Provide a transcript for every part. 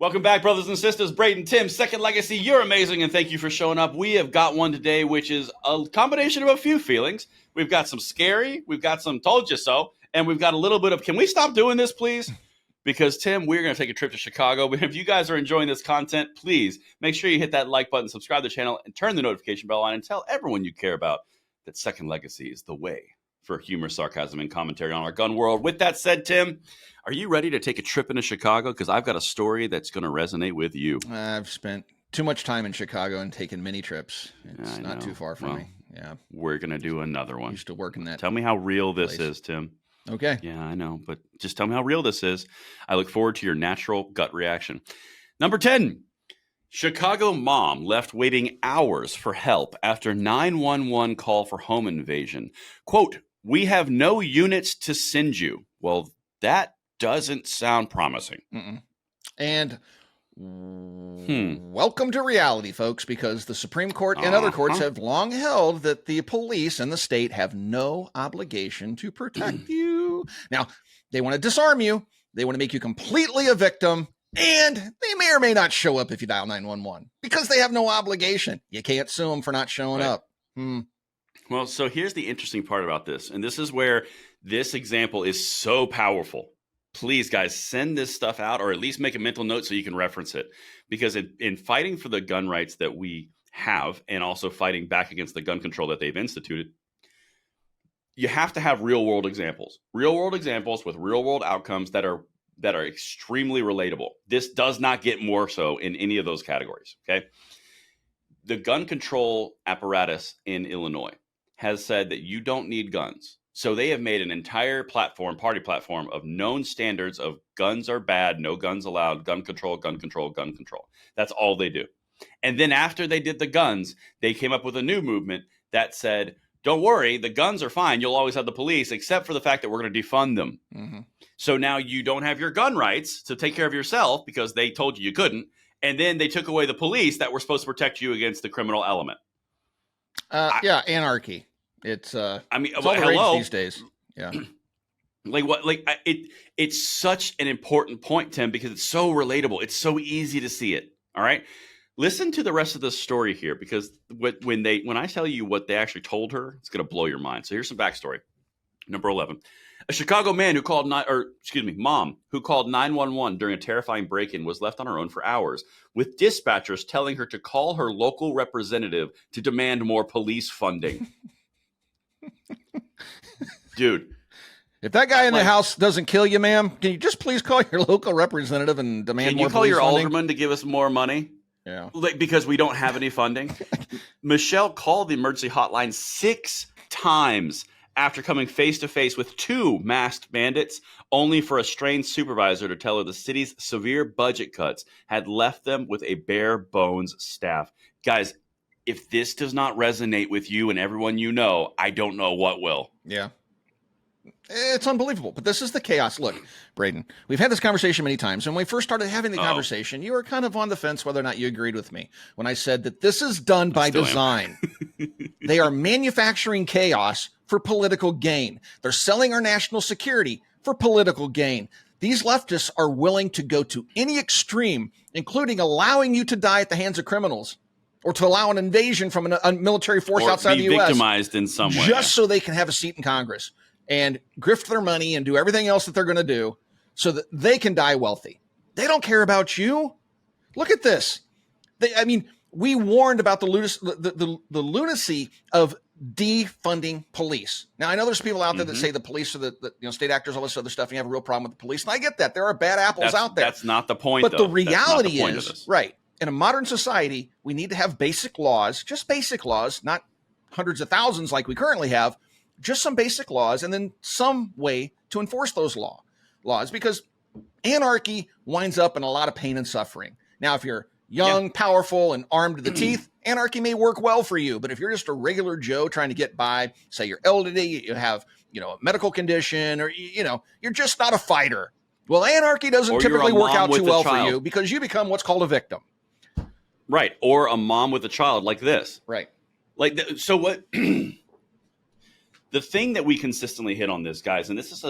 Welcome back, brothers and sisters. Braden, Tim, Second Legacy, you're amazing, and thank you for showing up. We have got one today, which is a combination of a few feelings. We've got some scary, we've got some told you so, and we've got a little bit of, can we stop doing this, please? Because, Tim, we're going to take a trip to Chicago. But if you guys are enjoying this content, please make sure you hit that like button, subscribe to the channel, and turn the notification bell on, and tell everyone you care about that Second Legacy is the way for humor, sarcasm, and commentary on our gun world. With that said, Tim, are you ready to take a trip into Chicago? Because I've got a story that's going to resonate with you. I've spent too much time in Chicago and taken many trips. It's not too far from me. Yeah. We're going to do another one. I used to work in that. Tell me how real this is, Tim. Okay. Yeah, I know. But just tell me how real this is. I look forward to your natural gut reaction. Number 10. Chicago mom left waiting hours for help after 911 call for home invasion. Quote, "We have no units to send you." Well, that doesn't sound promising. And welcome to reality, folks, because the Supreme Court and other courts have long held that the police and the state have no obligation to protect you. Now, they want to disarm you. They want to make you completely a victim. And they may or may not show up if you dial 911 because they have no obligation. You can't sue them for not showing up. Well, so here's the interesting part about this. And this is where this example is so powerful. Please, guys, send this stuff out or at least make a mental note so you can reference it. Because in fighting for the gun rights that we have and also fighting back against the gun control that they've instituted, you have to have real world examples with real world outcomes that are extremely relatable. This does not get more so in any of those categories, okay? The gun control apparatus in Illinois has said that you don't need guns. So they have made an entire party platform of known standards of guns are bad, no guns allowed, gun control, gun control, gun control. That's all they do. And then after they did the guns, they came up with a new movement that said, don't worry, the guns are fine. You'll always have the police, except for the fact that we're going to defund them. So now you don't have your gun rights to take care of yourself because they told you couldn't. And then they took away the police that were supposed to protect you against the criminal element. Anarchy. It's all the rage these days. Yeah. It's such an important point, Tim, because it's so relatable. It's so easy to see it. All right. Listen to the rest of the story here, because when I tell you what they actually told her, it's going to blow your mind. So here's some backstory. Number 11. A Chicago man mom who called 911 during a terrifying break-in was left on her own for hours, with dispatchers telling her to call her local representative to demand more police funding. Dude. If that guy in the house doesn't kill you, ma'am, can you just please call your local representative and demand more police funding? Can you call your alderman to give us more money? Yeah. Because we don't have any funding. Michelle called the emergency hotline 6 times after coming face to face with 2 masked bandits, only for a strained supervisor to tell her the city's severe budget cuts had left them with a bare bones staff. Guys, if this does not resonate with you and everyone you know, I don't know what will. Yeah. It's unbelievable, but this is the chaos. Look, Braden, we've had this conversation many times. And when we first started having the conversation, you were kind of on the fence whether or not you agreed with me when I said that this is done by design. They are manufacturing chaos for political gain. They're selling our national security for political gain. These leftists are willing to go to any extreme, including allowing you to die at the hands of criminals or to allow an invasion from a military force outside the U.S. Or be victimized in some way. Just so they can have a seat in Congress and grift their money and do everything else that they're going to do so that they can die wealthy. They don't care about you. Look at this. We warned about the lunacy of defunding police. Now, I know there's people out there that say the police are the state actors, all this other stuff, and you have a real problem with the police. And I get that. There are bad apples out there. That's not the point, But the reality is, right, in a modern society, we need to have basic laws, just basic laws, not hundreds of thousands like we currently have, just some basic laws, and then some way to enforce those laws, because anarchy winds up in a lot of pain and suffering. Now, if you're young, powerful, and armed to the teeth, anarchy may work well for you. But if you're just a regular Joe trying to get by, say you're elderly, you have, a medical condition, or, you're just not a fighter. Well, anarchy doesn't typically work out too well for you because you become what's called a victim. Right. Or a mom with a child like this. Right. So what? The thing that we consistently hit on this, guys, and this is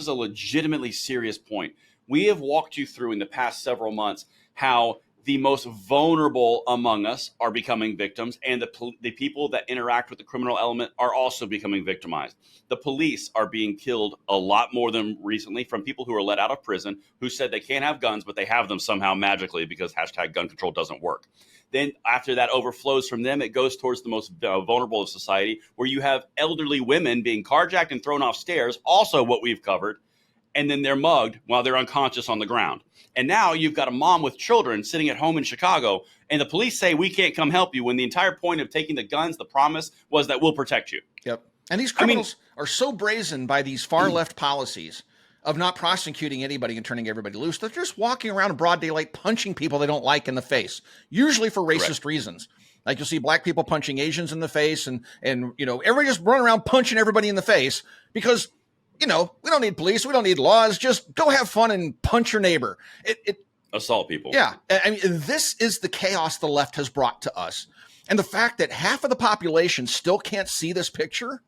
a legitimately serious point. We have walked you through in the past several months how the most vulnerable among us are becoming victims, and the people that interact with the criminal element are also becoming victimized. The police are being killed a lot more than recently from people who are let out of prison who said they can't have guns, but they have them somehow magically because hashtag gun control doesn't work. Then after that overflows from them, it goes towards the most vulnerable of society, where you have elderly women being carjacked and thrown off stairs, also what we've covered, and then they're mugged while they're unconscious on the ground. And now you've got a mom with children sitting at home in Chicago, and the police say, we can't come help you, when the entire point of taking the guns, the promise, was that we'll protect you. Yep. And these criminals are so brazen by these far left policies of not prosecuting anybody and turning everybody loose. They're just walking around in broad daylight, punching people they don't like in the face, usually for racist reasons. Like you'll see black people punching Asians in the face, and everybody just running around punching everybody in the face because, we don't need police. We don't need laws. Just go have fun and punch your neighbor. Assault people. Yeah. I mean, this is the chaos the left has brought to us. And the fact that half of the population still can't see this picture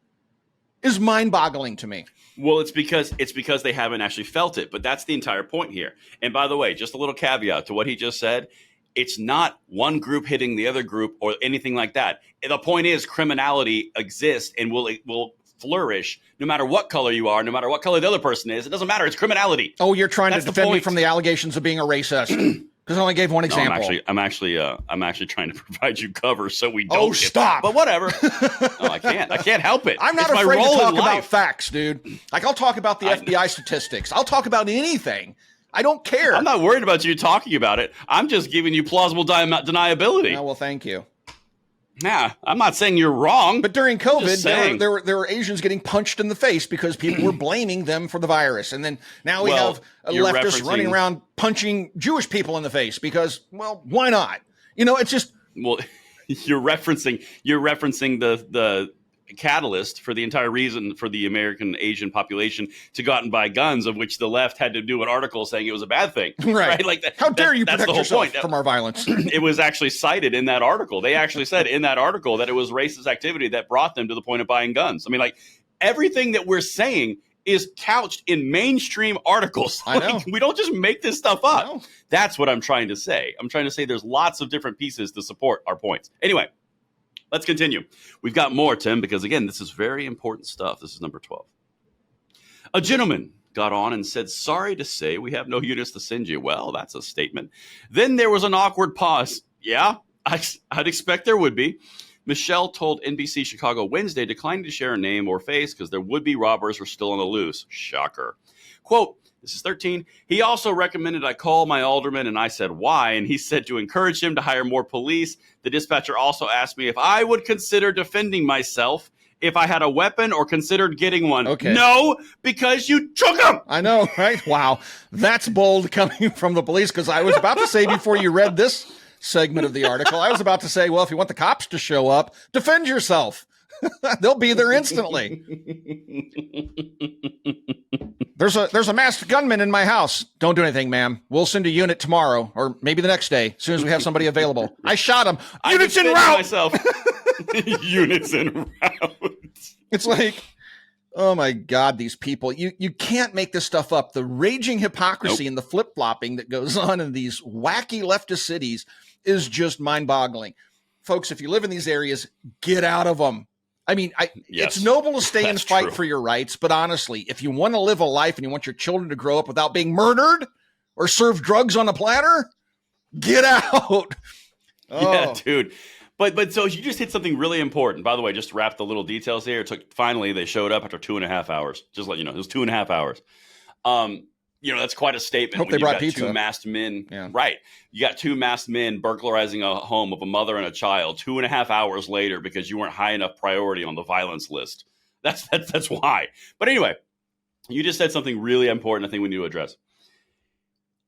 is mind-boggling to me. Well, it's because they haven't actually felt it, but that's the entire point here. And by the way, just a little caveat to what he just said. It's not one group hitting the other group or anything like that. The point is criminality exists and will flourish no matter what color you are, no matter what color the other person is. It doesn't matter. It's criminality. Oh, you're trying to defend me from the allegations of being a racist because I only gave one example. No, I'm actually trying to provide you cover so we don't. Oh, stop! But whatever. No, I can't help it. I'm not afraid to talk about facts, dude. Like I'll talk about the FBI statistics. I'll talk about anything. I don't care. I'm not worried about you talking about it. I'm just giving you plausible deniability. Oh, well, thank you. Yeah, I'm not saying you're wrong. But during COVID, there were Asians getting punched in the face because people were blaming them for the virus. And then now we have leftists running around punching Jewish people in the face because, well, why not? It's just... Well, you're referencing the catalyst for the entire reason for the American Asian population to go out and buy guns, of which the left had to do an article saying it was a bad thing. Right? Like that, how dare you protect yourself from our violence? It was actually cited in that article. They actually said in that article that it was racist activity that brought them to the point of buying guns. I mean, like everything that we're saying is couched in mainstream articles. I know. We don't just make this stuff up. That's what I'm trying to say. I'm trying to say there's lots of different pieces to support our points. Anyway, let's continue. We've got more, Tim, because, again, this is very important stuff. This is number 12. A gentleman got on and said, sorry to say we have no units to send you. Well, that's a statement. Then there was an awkward pause. Yeah, I'd expect there would be. Michelle told NBC Chicago Wednesday, declining to share a name or face because their would-be robbers were still on the loose. Shocker. Quote, this is 13. He also recommended I call my alderman, and I said, why? And he said to encourage him to hire more police. The dispatcher also asked me if I would consider defending myself if I had a weapon or considered getting one. Okay. No, because you took them. I know, right? Wow. That's bold coming from the police, because I was about to say before you read this segment of the article, I was about to say, well, if you want the cops to show up, defend yourself. They'll be there instantly. There's a masked gunman in my house. Don't do anything, ma'am. We'll send a unit tomorrow or maybe the next day, as soon as we have somebody available. I shot him. Units en route. Myself. Units en route. It's like, oh my God, these people. You can't make this stuff up. The raging hypocrisy and the flip-flopping that goes on in these wacky leftist cities is just mind-boggling. Folks, if you live in these areas, get out of them. I mean, yes, it's noble to stay and fight true. For your rights, but honestly, if you want to live a life and you want your children to grow up without being murdered or serve drugs on a platter, get out. Yeah, dude. But so you just hit something really important. By the way, just to wrap the little details here, finally they showed up after 2.5 hours. Just let you know, it was 2.5 hours. That's quite a statement. Hope when they brought got pizza. Two masked men, yeah. Right? You got two masked men burglarizing a home of a mother and a child 2.5 hours later because you weren't high enough priority on the violence list. That's why. But anyway, you just said something really important. I think we need to address.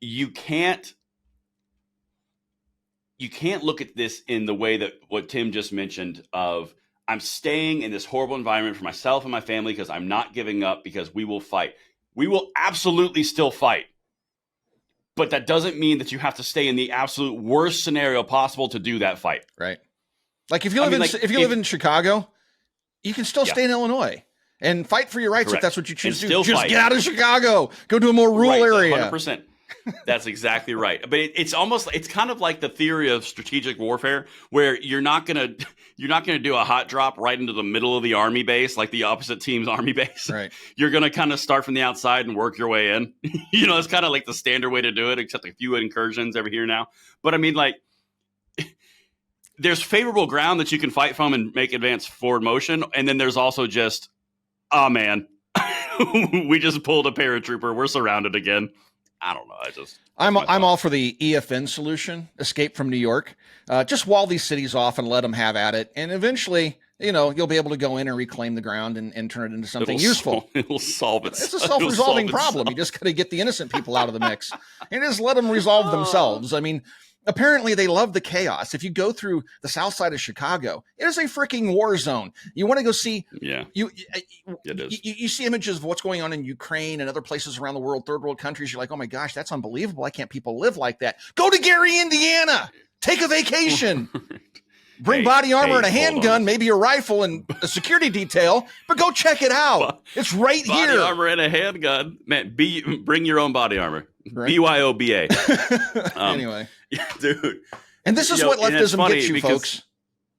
You can't look at this in the way that what Tim just mentioned of I'm staying in this horrible environment for myself and my family because I'm not giving up because we will fight. We will absolutely still fight. But that doesn't mean that you have to stay in the absolute worst scenario possible to do that fight. Right. Like if you live in Chicago, you can still stay in Illinois. and fight for your rights. Correct. If that's what you choose And to do. still Just fight. get out of Chicago. Go to a more rural area. 100%. That's exactly right. But it's kind of like the theory of strategic warfare, where you're not gonna do a hot drop right into the middle of the army base, like the opposite team's army base. Right. You're gonna kind of start from the outside and work your way in. It's kind of like the standard way to do it, except a few incursions every here now. But I mean, like, there's favorable ground that you can fight from and make advance forward motion, and then there's also just, oh man, we just pulled a paratrooper. We're surrounded again. I don't know. I'm all for the EFN solution, escape from New York. Just wall these cities off and let them have at it, and eventually, you'll be able to go in and reclaim the ground and turn it into something useful. It'll solve it. It's a self-resolving problem. You just got to get the innocent people out of the mix and just let them resolve themselves. I mean, apparently they love the chaos. If you go through the south side of Chicago, it is a freaking war zone. You want to go see, it is. You see images of what's going on in Ukraine and other places around the world, third world countries. You're like, oh my gosh, that's unbelievable. Why can't people live like that? Go to Gary, Indiana. Take a vacation. Bring body armor and a handgun, maybe a rifle and a security detail, but go check it out. It's right here. Body armor and a handgun. Man, bring your own body armor. Right? BYOBA. Anyway. Dude. And this is what leftism gets you, folks.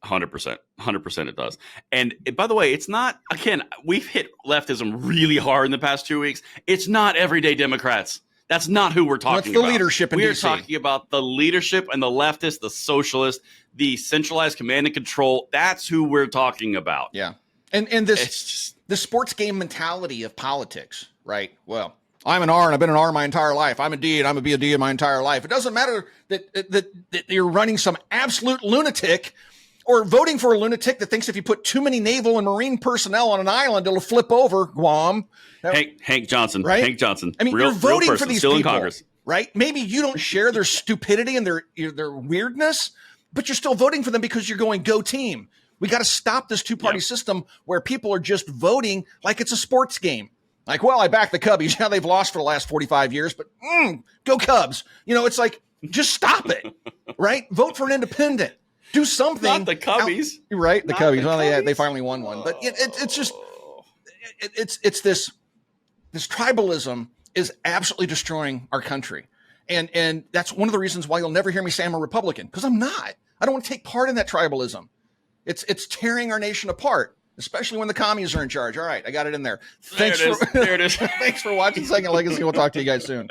100% it does. And by the way, it's not, again, we've hit leftism really hard in the past 2 weeks. It's not everyday Democrats. That's not who we're talking about. It's the leadership in We are DC. talking about the leadership and the leftists, the socialists, the centralized command and control. That's who we're talking about. Yeah. And this sports game mentality of politics, right? Well, I'm an R and I've been an R my entire life. I'm a D and I'm going to be a D my entire life. It doesn't matter that you're running some absolute lunatic or voting for a lunatic that thinks if you put too many naval and marine personnel on an island, it'll flip over Guam. Hank Johnson, right? Hank Johnson. I mean, you're voting person, for these still people, in Congress. right? Maybe you don't share their stupidity and their weirdness, but you're still voting for them because you're going, go team. We got to stop this two-party system where people are just voting like it's a sports game. Like, well, I back the Cubbies. Yeah, they've lost for the last 45 years, but go Cubs. It's like, just stop it, right? Vote for an independent. Do something. Not the Cubbies. Right? The Cubbies. Well, Cubbies? they finally won one. But it's just, it's this tribalism is absolutely destroying our country. And that's one of the reasons why you'll never hear me say I'm a Republican, because I'm not. I don't want to take part in that tribalism. It's tearing our nation apart, especially when the commies are in charge. All right, I got it in there. There it is. Thanks for watching Second Legacy. We'll talk to you guys soon.